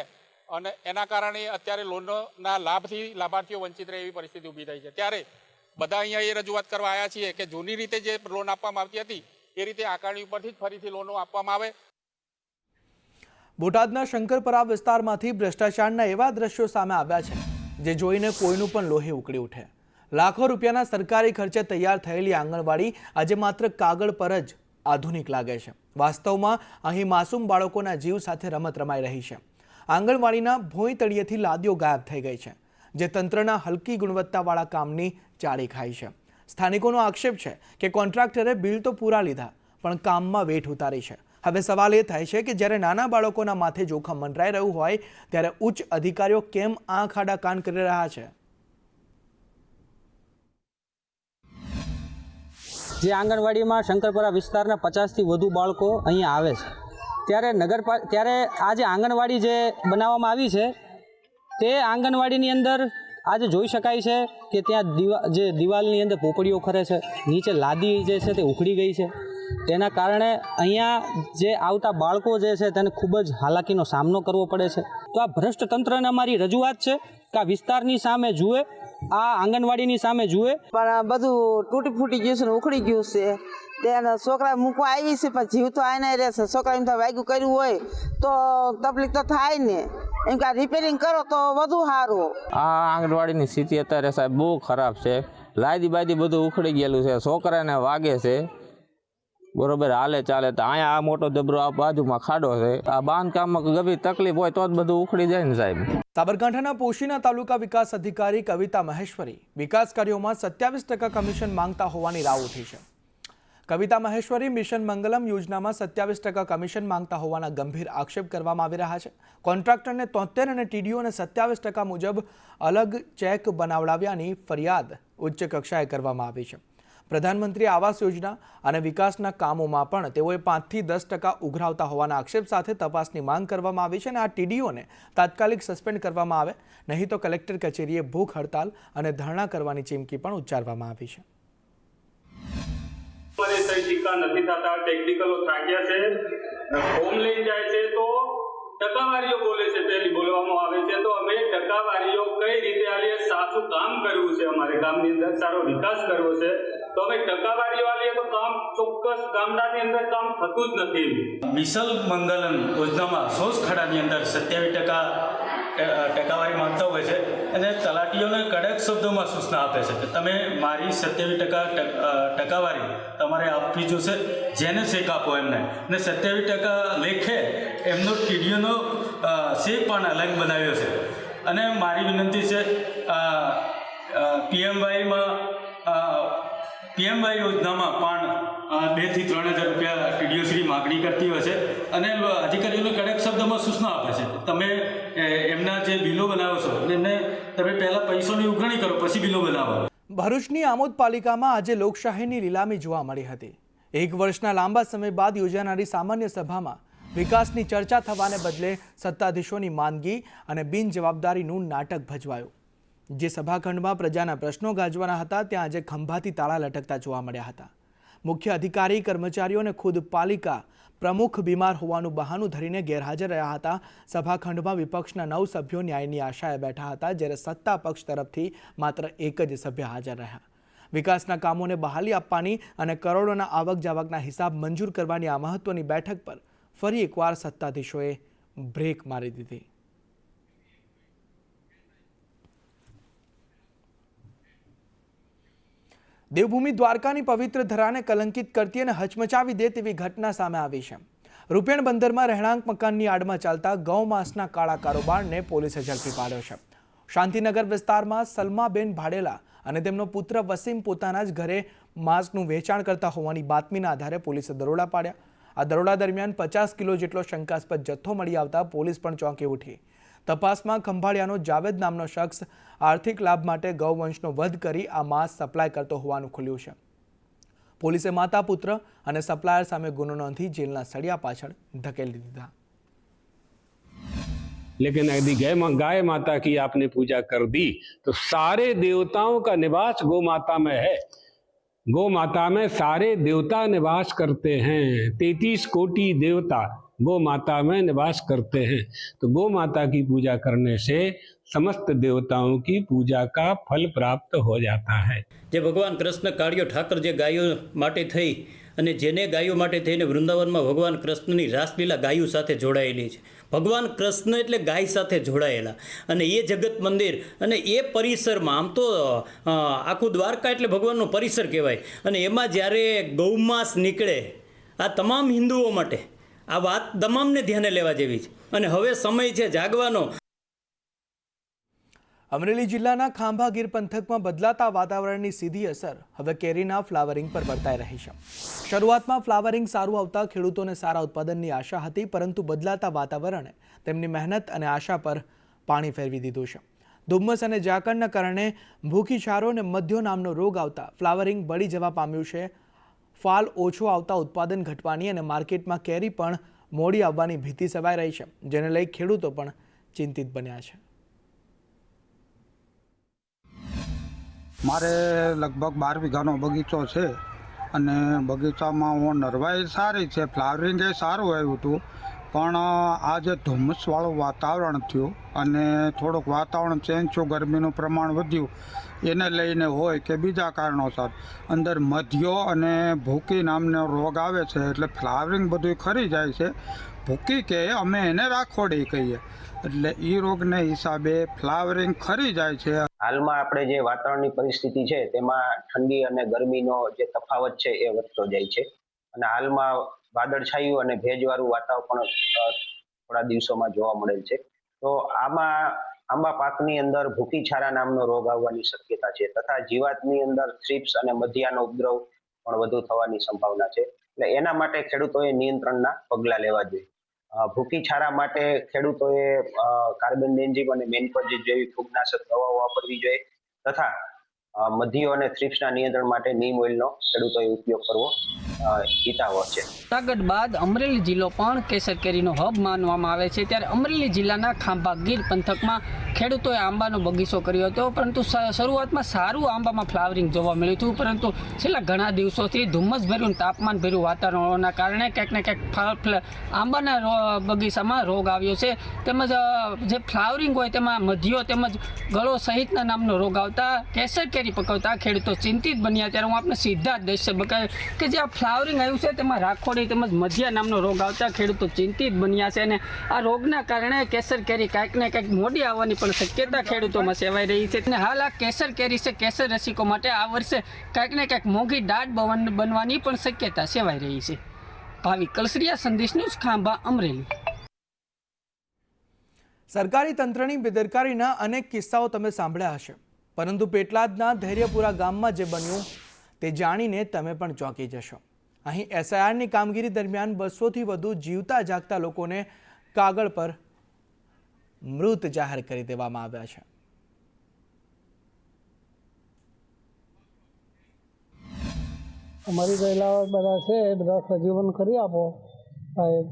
એના કારણે અત્યારે લોનના લાભથી લાભાર્થીઓ વંચિત રહે એવી પરિસ્થિતિ ઊભી થઈ છે. ત્યારે બધા અહીંયા એ રજૂઆત કરવા આવ્યા છીએ કે જૂની રીતે જે લોન આપવામાં આવતી હતી એ રીતે આકારણી ઉપરથી જ ફરીથી લોનો આપવામાં આવે. બોટાદના શંકરપરા વિસ્તારમાંથી ભ્રષ્ટાચારના એવા દ્રશ્યો સામે આવ્યા છે જે જોઈને કોઈનું પણ લોહી ઉકળી ઉઠે. લાખો રૂપિયાના સરકારી ખર્ચે તૈયાર થયેલી આંગણવાડી આજે માત્ર કાગળ પર જ આધુનિક લાગે છે. વાસ્તવમાં અહીં માસૂમ બાળકોના જીવ સાથે રમત રમાઈ રહી છે. આંગણવાડીના ભોંય તળિયેથી લાદીઓ ગાયબ થઈ ગઈ છે, જે તંત્રના હલકી ગુણવત્તાવાળા કામની ચાળી ખાય છે. સ્થાનિકોનો આક્ષેપ છે કે કોન્ટ્રાક્ટરે બિલ તો પૂરા લીધા પણ કામમાં વેઠ ઉતારી છે. હવે સવાલ એ થાય છે કે જ્યારે નાના બાળકોના માથે જોખમ મંડરાઈ રહ્યું હોય ત્યારે ઉચ્ચ અધિકારીઓ કેમ આંખ આડા કાન કરી રહ્યા છે? જે આંગણવાડીમાં શંકરપરા વિસ્તારના 50થી વધુ બાળકો અહીંયા આવે છે, ત્યારે આ જે આંગણવાડી જે બનાવવામાં આવી છે તે આંગણવાડીની અંદર આજે જોઈ શકાય છે કે ત્યાં જે દિવાલની અંદર પોપડીઓ ખરે છે, નીચે લાદી જે છે તે ઉખડી ગઈ છે. તેના કારણે અહીંયા જે આવતા બાળકો જે છે તેને ખૂબ જ હાલાકીનો સામનો કરવો પડે છે. તો આ ભ્રષ્ટ તંત્રને અમારી રજૂઆત છે કે આ વિસ્તારની સામે જુએ, આ આંગણવાડીની સામે જુએ. પણ બધું તૂટી ફૂટી ગયું છે ને ઉખડી ગયું છે. તેને છોકરા મૂકવા આવી છે પણ જીવ તો આને રહેશે. છોકરા એમ થાય વાગ્યું કર્યું હોય તો તકલીફ તો થાય ને, એમ કે રિપેરિંગ કરો તો વધુ સારું. આ આંગણવાડીની સ્થિતિ અત્યારે સાહેબ બહુ ખરાબ છે. લાદી બાદી બધું ઉખડી ગયેલું છે, છોકરાને વાગે છે, બરોબર હાલે ચાલે તો અહીંયા આ મોટો જબરો આ બાજુમાં ખાડો છે. આ બાંધકામમાં ગંભીર તકલીફ હોય તો જ બધું ઉખડી જાય ને સાહેબ. સાબરકાંઠાના પોશીના તાલુકા વિકાસ અધિકારી કવિતા મહેશ્વરી વિકાસ કાર્યોમાં 27% કમિશન માંગતા હોવાની રાવ ઉઠી છે. કવિતા મહેશ્વરી મિશન મંગલમ યોજનામાં 27% કમિશન માંગતા હોવાના ગંભીર આક્ષેપ કરવામાં આવી રહ્યા છે. કોન્ટ્રાક્ટરને 73 અને ટીડીઓને 27% મુજબ અલગ ચેક બનાવડાવ્યાની ફરિયાદ ઉચ્ચ કક્ષાએ કરવામાં આવી છે. પ્રધાનમંત્રી આવાસ યોજના અને વિકાસના કામોમાં પણ તેઓએ 5 થી 10% ઉઘરાવતા હોવાના આક્ષેપ સાથે તપાસની માંગ કરવામાં આવી છે અને આ ટીડીઓને તાત્કાલિક સસ્પેન્ડ કરવામાં આવે, નહીં તો કલેક્ટર કચેરીએ ભૂખ હડતાલ અને ધરણા કરવાની ચીમકી પણ ઉચ્ચારવામાં આવી છે. નથી થતા, ટેકનિકલો થાક્યા છે, ફોર્મ લઈ જાય છે તો ટકાવારીઓ બોલે છે, પહેલી બોલવામાં આવે છે તો અમે ટકાવારીઓ કઈ રીતે આલીએ, સાચું કામ કરવું છે, અમારે ગામની અંદર સારો વિકાસ કરવો છે તો અમે ટકાવારીઓ આલીએ તો કામ ચોક્કસ ગામડાની અંદર કામ થતું જ નથી. મિસલ મંગલમ યોજનામાં 100 ખડાની અંદર 27% ટકાવારી માંગતા હોય છે અને તલાટીઓને કડક શબ્દોમાં સૂચના આપે છે કે તમે મારી 27% ટકાવારી તમારે આપવી જોશે, જેને શેક આપો એમને, અને 27% લેખે એમનો ટીડીઓનો શેક પણ અલગ બનાવ્યો છે. અને મારી વિનંતી છે, પીએમવાય યોજનામાં પણ 2 થી 3 હજાર રૂપિયા ટીડીઓશ્રી માગણી કરતી હોય છે અને અધિકારીઓને કડક શબ્દમાં સૂચના આપે છે તમે એમના જે બિલો બનાવો છો એમને તમે પહેલાં પૈસાની ઉઘરાણી કરો, પછી બિલો બનાવો. ભરૂચની આમોદ પાલિકામાં આજે લોકશાહીની લીલામી જોવા મળી હતી. 1 વર્ષના લાંબા સમય બાદ યોજાનારી સામાન્ય સભામાં વિકાસની ચર્ચા થવાને બદલે સત્તાધીશોની માંદગી અને બિનજવાબદારીનું નાટક ભજવાયું. જે સભાખંડમાં પ્રજાના પ્રશ્નો ગાજવાના હતા ત્યાં આજે ખંભાથી તાળા લટકતા જોવા મળ્યા હતા. મુખ્ય અધિકારી, કર્મચારીઓ અને ખુદ પાલિકા પ્રમુખ બીમાર હોવાનું બહાનું ધરીને ગેરહાજર રહ્યા હતા. સભાખંડમાં વિપક્ષના 9 સભ્યો ન્યાયની આશાએ બેઠા હતા, જ્યારે સત્તા પક્ષ તરફથી માત્ર 1 જ સભ્ય હાજર રહ્યા. વિકાસના કામોને બહાલી આપવાની અને કરોડોના આવક જાવકના હિસાબ મંજૂર કરવાની આ મહત્વની બેઠક પર ફરી એકવાર સત્તાધીશોએ બ્રેક મારી દીધી. દેવભૂમિ દ્વારકાની પવિત્ર ધરાને કલંકિત કરતી અને હચમચાવી દે તેવી ઘટના સામે આવી છે. રૂપિયાણ બંદરમાં રહેણાંક મકાનની આડમાં ચાલતા ગૌમાંસના કાળા કારોબારને પોલીસે ઝડપી પાડ્યો છે. શાંતિનગર વિસ્તારમાં સલમાબેન ભાડેલા અને તેમનો પુત્ર વસીમ પોતાના જ ઘરે માંસનું વેચાણ કરતા હોવાની બાતમીના આધારે પોલીસે દરોડા પાડ્યા. આ દરોડા દરમિયાન 50 કિલો જેટલો શંકાસ્પદ જથ્થો મળી આવતા પોલીસ પણ ચોંકી ઉઠી. તપાસમાં ખંભાળિયાનો જાવેદ નામનો શખ્સ આર્થિક લાભ માટે ગૌવંશનો વધ કરી આ માંસ સપ્લાય કરતો હોવાનું ખુલ્યું છે. પોલીસે માતા પુત્ર અને સપ્લાયર સામે ગુનો નોંધી જેલના સળિયા પાછળ ધકેલી દીધા. लेकिन यदि गाय माता की आपने पूजा कर दी तो सारे देवताओं का निवास गौ माता में है. गौ माता में सारे देवता निवास करते हैं. 33 कोटि देवता गौ माता में निवास करते हैं. तो गौ माता की पूजा करने से समस्त देवताओं की पूजा का फल प्राप्त हो जाता है. જે ભગવાન કૃષ્ણ કાળિયો ઠાકર જે ગાયો માટે થઈ અને જેને ગાયો માટે થઈને વૃંદાવનમાં ભગવાન કૃષ્ણની રાસલીલા ગાયો સાથે જોડાયેલી છે. ભગવાન કૃષ્ણ એટલે ગાય સાથે જોડાયેલા અને એ જગત મંદિર અને એ પરિસરમાં આમ તો આખું દ્વારકા એટલે ભગવાનનું પરિસર કહેવાય અને એમાં જ્યારે ગૌમાંસ નીકળે આ તમામ હિન્દુઓ માટે આ વાત તમામને ધ્યાને લેવા જેવી છે અને હવે સમય છે જાગવાનો. અમરેલી જિલ્લાના ખાંભા ગીર પંથકમાં બદલાતા વાતાવરણની સીધી અસર હવે કેરીના ફ્લાવરિંગ પર વર્તાઈ રહી છે. શરૂઆતમાં ફ્લાવરિંગ સારું આવતા ખેડૂતોને સારા ઉત્પાદનની આશા હતી, પરંતુ બદલાતા વાતાવરણે તેમની મહેનત અને આશા પર પાણી ફેરવી દીધું છે. ધુમ્મસ અને ઝાકળના કારણે ભૂખીછારો અને મધ્યો નામનો રોગ આવતા ફ્લાવરિંગ બળી જવા પામ્યું છે. ફાલ ઓછો આવતા ઉત્પાદન ઘટવાની અને માર્કેટમાં કેરી પણ મોડી આવવાની ભીતિ સેવાઈ રહી છે, જેને લઈ ખેડૂતો પણ ચિંતિત બન્યા છે. મારે લગભગ 12 વીઘાનો બગીચો છે અને બગીચામાં નરવાઈ સારી છે, ફ્લાવરિંગ એ સારું આવ્યું હતું, પણ આ જે ધુમ્મસવાળું વાતાવરણ થયું અને થોડુંક વાતાવરણ ચેન્જ થયું, ગરમીનું પ્રમાણ વધ્યું, એને લઈને હોય કે બીજા કારણોસર અંદર મધ્યો અને ભૂકી નામનો રોગ આવે છે, એટલે ફ્લાવરિંગ બધું ખરી જાય છે. ભૂકી કે અમે એને રાખોડી કહીએ, એટલે એ રોગને હિસાબે ફ્લાવરિંગ ખરી જાય છે. હાલમાં આપણે જે વાતાવરણની પરિસ્થિતિ છે તેમાં ઠંડી અને ગરમીનો જે તફાવત છે એ વધતો જાય છે અને હાલમાં વાદળછાયું અને ભેજવાળું વાતાવરણ થોડા દિવસોમાં જોવા મળેલ છે. તો આમાં આંબા પાકની અંદર ભૂખીછારા નામનો રોગ આવવાની શક્યતા છે તથા જીવાતની અંદર થ્રિપ્સ અને મધ્યાનો ઉપદ્રવ પણ વધુ થવાની સંભાવના છે. એટલે એના માટે ખેડૂતોએ નિયંત્રણના પગલાં લેવા જોઈએ. ભૂખીછારા માટે ખેડૂતોએ કાર્બેન્ડેન્ઝિમ અને મેન્કોજેબ જેવી ફૂગનાશક દવાઓ વાપરવી જોઈએ તથા મધ્યો અને થ્રિપ્સના નિયંત્રણ માટે નીમ ઓઇલનો ખેડૂતોએ ઉપયોગ કરવો હિતાવહ છે. જૂનાગઢ બાદ અમરેલી જિલ્લો પણ કેસર કેરીનો હબ માનવામાં આવે છે. ત્યારે અમરેલી જિલ્લાના ખાંભા ગીર પંથકમાં ખેડૂતોએ આંબાનો બગીચો કર્યો હતો, પરંતુ શરૂઆતમાં સારું આંબામાં ફ્લાવરિંગ જોવા મળ્યું હતું, પરંતુ છેલ્લા ઘણા દિવસોથી ધુમ્મસભર્યું તાપમાનભર્યું વાતાવરણના કારણે ક્યાંક ને ક્યાંક આંબાના બગીચામાં રોગ આવ્યો છે. તેમજ જે ફ્લાવરિંગ હોય તેમાં મધ્યો તેમજ ગળો સહિતના નામનો રોગ આવતા કેસર કેરી પકવતા ખેડૂતો ચિંતિત બન્યા. ત્યારે હું આપને સીધા જ દઈશ કે જે આ ફ્લાવરિંગ આવ્યું છે તેમાં રાખોડી તેમજ મધ્યા નામનો રોગ આવતા ખેડૂતો ચિંતિત બન્યા છે, અને આ રોગના કારણે કેસર કેરી કાંઈક ને કાંઈક મોડી આવવાની પણ શક્યતા ખેડૂતોમાં સેવાઈ રહી છે. અને હાલ આ કેસર કેરી છે કેસર રસિકો માટે આ વર્ષે કાંઈક ને કાંઈક મોંઘી દાટ બનવાની પણ શક્યતા સેવાઈ રહી છે. ભાવિક કલસરિયા, સંદેશ ન્યૂઝ, ખાંભા, અમરેલી. સરકારી તંત્રની બેદરકારીના અનેક કિસ્સાઓ તમે સાંભળ્યા હશે, પરંતુ પેટલાદના ધૈર્યપુરા ગામમાં જે બન્યું તે જાણીને તમે પણ ચોંકી જશો. અહીં એસઆઈઆરની કામગીરી દરમિયાન 200થી વધુ જીવતા જાગતા લોકોને કાગળ પર મૃત જાહેર કરી દેવામાં આવ્યા છે. અમારી રહેલા બધા છે બધા સજીવન કરી આપો સાહેબ,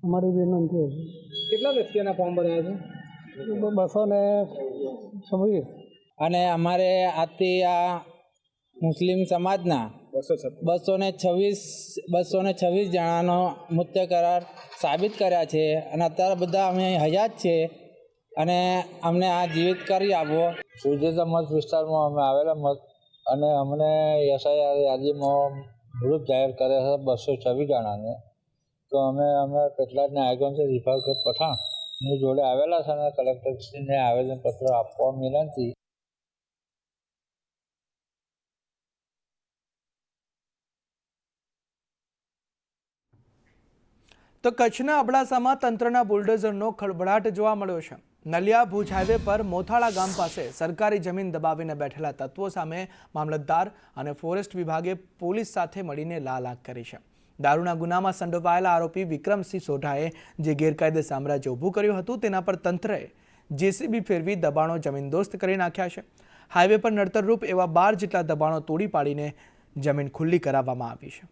અમારી વિનંતી છે. કેટલા વ્યક્તિઓના ફોર્મ ભર્યા છે? 226. અને અમારે આથી આ મુસ્લિમ સમાજના 226 જણાનો મૃત્યુ કરાર સાબિત કર્યા છે, અને અત્યારે બધા અમે હયાત છે, અને અમને આ જીવિત કરી આપો. સુજેતા મત વિસ્તારમાં અમે આવેલા અને અમને એસઆઈઆર યાદીમાં મૃત જાહેર કર્યા છે 226 જણાને. તો અમે પેટલાદના આયોજન છે રિફાકત પઠાણની જોડે આવેલા છે, અને કલેક્ટરશ્રીને આવેદનપત્ર આપવા વિનંતી. તો કચ્છના અબડાસામાં તંત્રના બુલડોઝરનો ખળભળાટ જોવા મળ્યો છે. નલિયા ભુજ હાઈવે પર મોથાળા ગામ પાસે સરકારી જમીન દબાવીને બેઠેલા તત્વો સામે મામલતદાર અને ફોરેસ્ટ વિભાગે પોલીસ સાથે મળીને લાલ આંખ કરી છે. દારૂના ગુનામાં સંડોવાયેલા આરોપી વિક્રમસિંહ સોઢાએ જે ગેરકાયદે સામ્રાજ્ય ઊભું કર્યું હતું તેના પર તંત્રએ જેસીબી ફેરવી દબાણો જમીનદોસ્ત કરી નાખ્યા છે. હાઈવે પર નડતરરૂપ એવા 12 જેટલા દબાણો તોડી પાડીને જમીન ખુલ્લી કરાવવામાં આવી છે.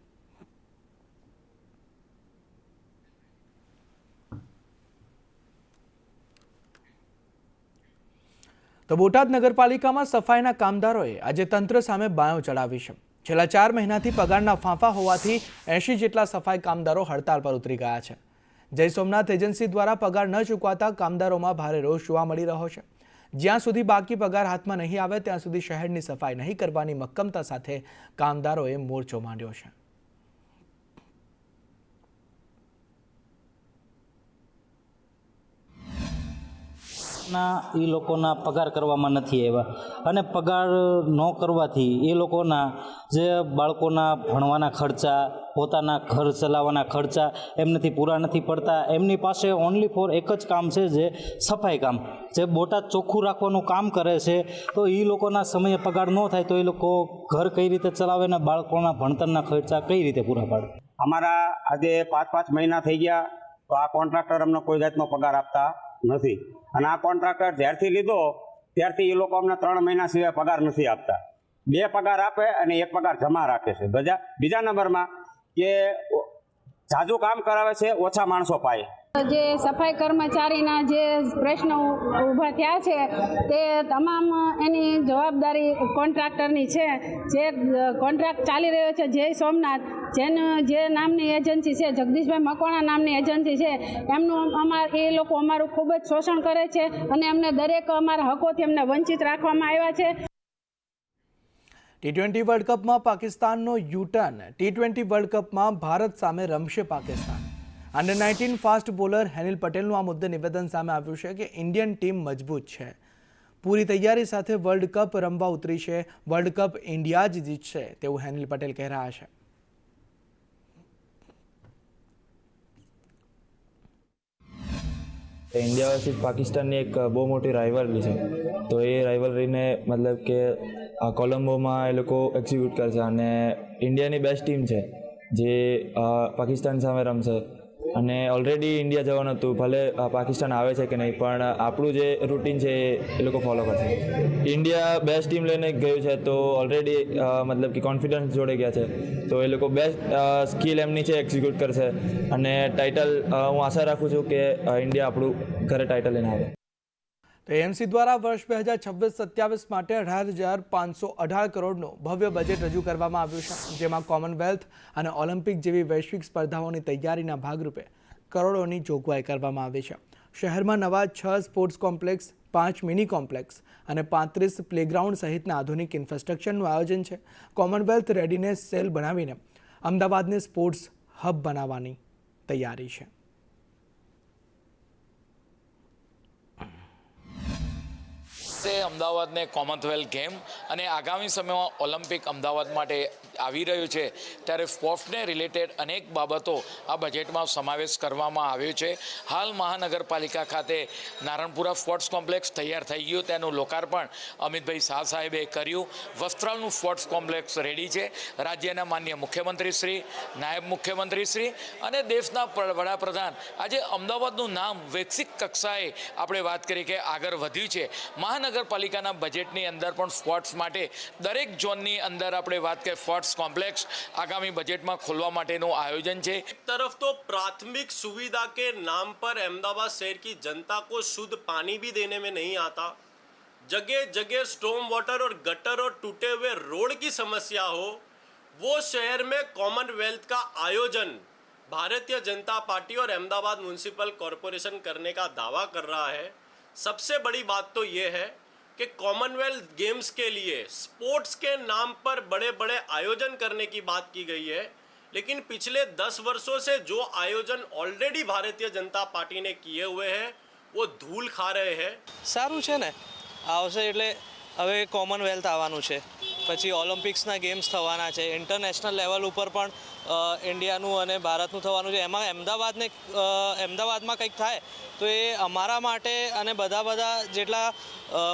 તો બોટાદ નગરપાલિકામાં સફાઈના કામદારોએ આજે તંત્ર સામે બાયો ચડાવી છે. છેલ્લા 4 મહિનાથી પગારના ફાંફા હોવાથી 80 જેટલા સફાઈ કામદારો હડતાળ પર ઉતરી ગયા છે. જય સોમનાથ એજન્સી દ્વારા પગાર ન ચૂકવાતા કામદારોમાં ભારે રોષ જોવા મળી રહ્યો છે. જ્યાં સુધી બાકી પગાર હાથમાં નહીં આવે ત્યાં સુધી શહેરની સફાઈ નહીં કરવાની મક્કમતા સાથે કામદારોએ મોરચો માંડ્યો છે. એ લોકોના પગાર કરવામાં નથી આવ્યા, અને પગાર ન કરવાથી એ લોકોના જે બાળકોના ભણવાના ખર્ચા, પોતાના ઘર ચલાવવાના ખર્ચા એમનાથી પૂરા નથી પડતા. એમની પાસે ઓનલી ફોર એક જ કામ છે, જે સફાઈ કામ, જે બોટાદ ચોખ્ખું રાખવાનું કામ કરે છે. તો એ લોકોના સમયે પગાર ન થાય તો એ લોકો ઘર કઈ રીતે ચલાવે ને બાળકોના ભણતરના ખર્ચા કઈ રીતે પૂરા પાડે. અમારા આજે 5 મહિના થઈ ગયા તો આ કોન્ટ્રાક્ટર અમને કોઈ જાતનો પગાર આપતા નથી, અને આ કોન્ટ્રાક્ટર જ્યારથી લીધો ત્યારથી એ લોકો અમને 3 મહિના સિવાય પગાર નથી આપતા. 2 પગાર આપે અને 1 પગાર જમા રાખે છે. બીજા નંબરમાં કે જાજુ કામ કરાવે છે, ઓછા માણસો પાય. જે સફાઈ કર્મચારીના જે પ્રશ્નો ઊભા થયા છે તે તમામ એની જવાબદારી કોન્ટ્રાક્ટરની છે. જે કોન્ટ્રાક્ટ ચાલી રહ્યો છે જય સોમનાથ, જે નામની એજન્સી છે, જગદીશભાઈ મકવાણા નામની એજન્સી છે, એમનું એ લોકો અમારું ખૂબ જ શોષણ કરે છે, અને એમને દરેક અમારા હકોથી એમને વંચિત રાખવામાં આવ્યા છે. T20 વર્લ્ડ કપમાં પાકિસ્તાનનો યુટર્ન. T20 વર્લ્ડ કપમાં ભારત સામે રમશે પાકિસ્તાન. અંડર-19 ફાસ્ટ બોલર હેનિલ પટેલનું આ મુદ્દે નિવેદન સામે આવ્યું છે કે ઇન્ડિયન ટીમ મજબૂત છે, પૂરી તૈયારી સાથે વર્લ્ડ કપ રમવા ઉતરી છે, વર્લ્ડ કપ ઇન્ડિયા જ જીતશે તેવું હેનિલ પટેલ કહી રહ્યા છે. ઇન્ડિયા વર્સિસ પાકિસ્તાનની એક બહુ મોટી રાઇવલરી છે, તો એ રાઇવલરીને મતલબ કે આ કોલંબોમાં એ લોકો એક્ઝિક્યુટ કરશે, અને ઇન્ડિયાની બેસ્ટ ટીમ છે જે પાકિસ્તાન સામે રમશે. અને ઓલરેડી ઇન્ડિયા જવાનું હતું, ભલે પાકિસ્તાન આવે છે કે નહીં, પણ આપણું જે રૂટીન છે એ લોકો ફોલો કરશે. ઇન્ડિયા બેસ્ટ ટીમ લઈને ગયું છે, તો ઓલરેડી મતલબ કે કોન્ફિડન્સ જોડે ગયા છે, તો એ લોકો બેસ્ટ સ્કિલ એમની છે એક્ઝિક્યુટ કરશે અને ટાઇટલ હું આશા રાખું છું કે ઇન્ડિયા આપણું ઘરે ટાઇટલ લઈને આવે. તો એએમસી દ્વારા વર્ષ 2026-27 માટે 18,518 કરોડનું ભવ્ય બજેટ રજૂ કરવામાં આવ્યું છે, જેમાં કોમનવેલ્થ અને ઓલિમ્પિક જેવી વૈશ્વિક સ્પર્ધાઓની તૈયારીના ભાગરૂપે કરોડોની જોગવાઈ કરવામાં આવી છે. શહેરમાં નવા 6 સ્પોર્ટ્સ કોમ્પ્લેક્સ, 5 મિની કોમ્પ્લેક્સ અને 35 પ્લેગ્રાઉન્ડ સહિતના આધુનિક ઇન્ફ્રાસ્ટ્રક્ચરનું આયોજન છે. કોમનવેલ્થ રેડીનેસ સેલ બનાવીને અમદાવાદને સ્પોર્ટ્સ હબ બનાવવાની તૈયારી છે. અમદાવાદને કોમનવેલ્થ ગેમ અને આગામી સમયમાં ઓલિમ્પિક અમદાવાદ માટે આવી રહ્યું છે, ત્યારે સ્પોર્ટ્સને રિલેટેડ અનેક બાબતો આ બજેટમાં સમાવેશ કરવામાં આવ્યો છે. હાલ મહાનગરપાલિકા ખાતે નારણપુરા સ્પોર્ટ્સ કોમ્પ્લેક્સ તૈયાર થઈ ગયું, તેનું લોકાર્પણ અમિતભાઈ શાહ સાહેબે કર્યું. વસ્ત્રાલનું સ્પોર્ટ્સ કોમ્પ્લેક્સ રેડી છે. રાજ્યના માનનીય મુખ્યમંત્રી શ્રી, નાયબ મુખ્યમંત્રી શ્રી અને દેશના વડાપ્રધાન આજે અમદાવાદનું નામ વૈશ્વિક કક્ષાએ આપણે વાત કરી કે આગળ વધ્યું છે. મહાનગરપાલિકાના બજેટની અંદર પણ સ્પોર્ટ્સ માટે દરેક ઝોનની અંદર આપણે વાત કરીએ સ્પોર્ટ્સ कॉम्प्लेक्स आगामी बजट में खोलवा माटेनो आयोजन है। एक तरफ तो प्राथमिक सुविधा के नाम पर अहमदाबाद शहर की जनता को शुद्ध पानी भी देने में नहीं आता, जगह जगह स्टॉर्म वाटर और गटर और टूटे हुए रोड की समस्या हो, वो शहर में कॉमनवेल्थ का आयोजन भारतीय जनता पार्टी और अहमदाबाद म्यूनिसिपल कॉरपोरेशन करने का दावा कर रहा है। सबसे बड़ी बात तो ये है कि कॉमनवेल्थ गेम्स के लिए स्पोर्ट्स के नाम पर बड़े बड़े आयोजन करने की बात की गई है, लेकिन पिछले 10 वर्षों से जो आयोजन ऑलरेडी भारतीय जनता पार्टी ने किए हुए हैं वो धूल खा रहे हैं। સારું છે ને, આવશે એટલે હવે કોમનવેલ્થ આવવાનું છે, પછી ઓલિમ્પિક્સના ગેમ્સ થવાના છે, ઇન્ટરનેશનલ લેવલ ઉપર પણ ઇન્ડિયાનું અને ભારતનું થવાનું છે. એમાં અમદાવાદમાં કંઈક થાય તો એ અમારા માટે અને બધા જેટલા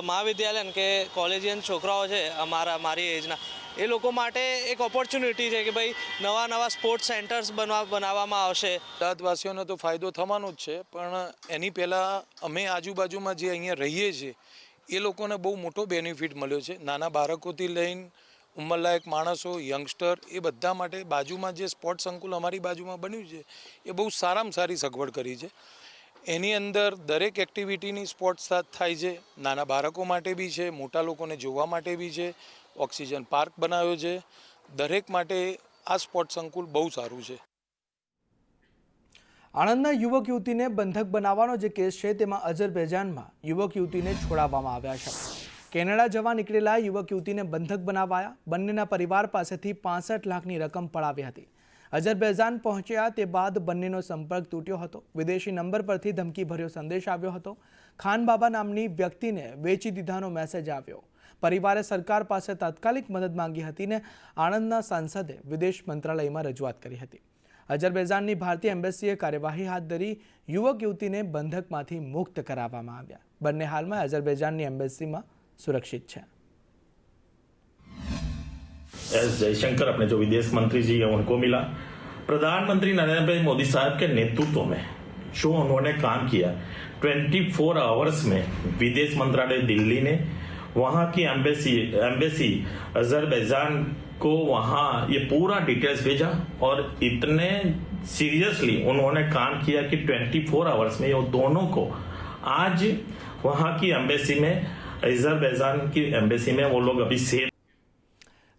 મહાવિદ્યાલય કે કોલેજિયન છોકરાઓ છે મારી એજના, એ લોકો માટે એક ઓપોર્ચ્યુનિટી છે કે ભાઈ નવા સ્પોર્ટ્સ સેન્ટર્સ બનાવવામાં આવશે. અમદાવાદવાસીઓને તો ફાયદો થવાનો જ છે, પણ એની પહેલાં અમે આજુબાજુમાં જે અહીંયા રહીએ છીએ એ લોકોને બહુ મોટો બેનિફિટ મળ્યો છે. નાના બાળકોથી લઈને ઉંમરલાયક માણસો, યંગસ્ટર, એ બધા માટે બાજુમાં જે સ્પોર્ટ્સ સંકુલ અમારી બાજુમાં બન્યું છે એ બહુ સારામાં સારી સગવડ કરી છે. એની અંદર દરેક એક્ટિવિટીની સ્પોર્ટ્સ થાય છે. નાના બાળકો માટે બી છે, મોટા લોકોને જોવા માટે બી છે. ઓક્સિજન પાર્ક બનાવ્યો છે. દરેક માટે આ સ્પોર્ટ્સ સંકુલ બહુ સારું છે. આણંદના યુવક યુવતીને બંધક બનાવવાનો જે કેસ છે તેમાં અઝરબૈજાનમાં યુવક યુવતીને છોડાવવામાં આવ્યા છે. કેનેડા જવા નીકળેલા યુવક યુવતીને બંધક બનાવાયા. બંનેના પરિવાર પાસેથી 65 લાખની રકમ પડાવી હતી. અઝરબૈજાન પહોંચ્યા તે બાદ બંનેનો સંપર્ક તૂટ્યો હતો. વિદેશી નંબર પરથી ધમકીભર્યો સંદેશ આવ્યો હતો. ખાન બાબા નામની વ્યક્તિને વેચી દીધાનો મેસેજ આવ્યો. પરિવારે સરકાર પાસે તાત્કાલિક મદદ માંગી હતી ને આણંદના સાંસદે વિદેશ મંત્રાલયમાં રજૂઆત કરી હતી. અઝરબૈજાનની ભારતીય એમ્બેસીએ કાર્યવાહી હાથ ધરી યુવક યુવતીને બંધકમાંથી મુક્ત કરાવવામાં આવ્યા. બંને હાલમાં અઝરબૈજાનની એમ્બેસીમાં सुरक्षित है। एस जयशंकर अपने जो विदेश मंत्री जी है उनको मिला। प्रधानमंत्री नरेंद्र मोदी साहब के नेतृत्व में जो उन्होंने काम किया, 24 आवर्स में विदेश मंत्रालय दिल्ली ने वहाँ की एम्बेसी अजरबैजान को वहाँ ये पूरा डिटेल्स भेजा और इतने सीरियसली उन्होंने काम किया कि 24 आवर्स में ये दोनों को आज वहाँ की एम्बेसी में, अजरबैजान की एम्बेसी में वो लोग अभी सेफ।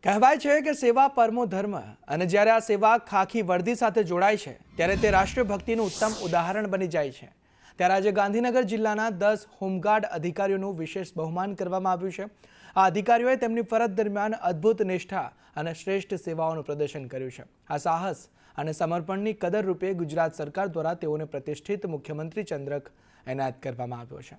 કહેવાય છે કે સેવા પરમો ધર્મ, અને જ્યારે આ સેવા ખાખી વર્દી સાથે જોડાય છે ત્યારે તે રાષ્ટ્રભક્તિનું ઉત્તમ ઉદાહરણ બની જાય છે. ત્યારે આજે ગાંધીનગર જિલ્લાના 10 હોમગાર્ડ અધિકારીઓનું વિશેષ બહુમાન કરવામાં આવ્યું છે. આ અધિકારીઓએ તેમની ફરજ દરમિયાન અદ્ભુત નિષ્ઠા અને શ્રેષ્ઠ સેવાઓનું પ્રદર્શન કર્યું છે. આ સાહસ અને સમર્પણની કદર રૂપે ગુજરાત સરકાર દ્વારા તેઓને પ્રતિષ્ઠિત મુખ્યમંત્રી ચંદ્રક એનાયત કરવામાં આવ્યો છે.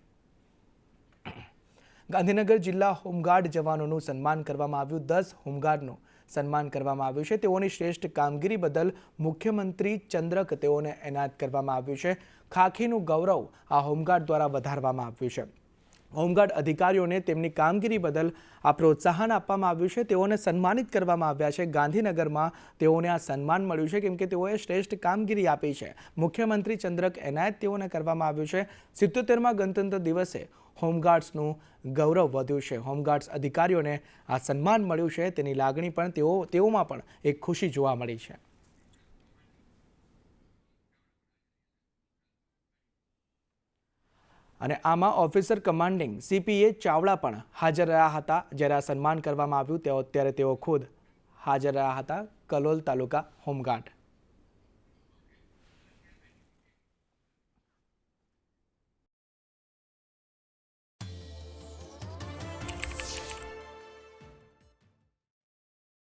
ગાંધીનગર જિલ્લા હોમગાર્ડ જવાનોનું સન્માન કરવામાં આવ્યું. 10 હોમગાર્ડનું સન્માન કરવામાં આવ્યું છે. તેઓની શ્રેષ્ઠ કામગીરી બદલ મુખ્યમંત્રી ચંદ્રક તેઓને એનાયત કરવામાં આવ્યું છે. ખાખીનું ગૌરવ આ હોમગાર્ડ દ્વારા વધારવામાં આવ્યું છે. હોમગાર્ડ અધિકારીઓને તેમની કામગીરી બદલ આ પ્રોત્સાહન આપવામાં આવ્યું છે. તેઓને સન્માનિત કરવામાં આવ્યા છે. ગાંધીનગરમાં તેઓને આ સન્માન મળ્યું છે કેમ કે તેઓએ શ્રેષ્ઠ કામગીરી આપી છે. મુખ્યમંત્રી ચંદ્રક એનાયત તેઓને કરવામાં આવ્યું છે. 77મા ગણતંત્ર દિવસે હોમગાર્ડ્સનું ગૌરવ વધ્યું છે. હોમગાર્ડ્સ અધિકારીઓને આ સન્માન મળ્યું છે તેની લાગણી પણ તેઓમાં પણ એક ખુશી જોવા મળી છે. અને આમાં ઓફિસર કમાન્ડિંગ CPA ચાવડા પણ હાજર રહ્યા હતા. જ્યારે આ સન્માન કરવામાં આવ્યું ત્યારે તેઓ ખુદ હાજર રહ્યા હતા. કલોલ તાલુકા હોમગાર્ડ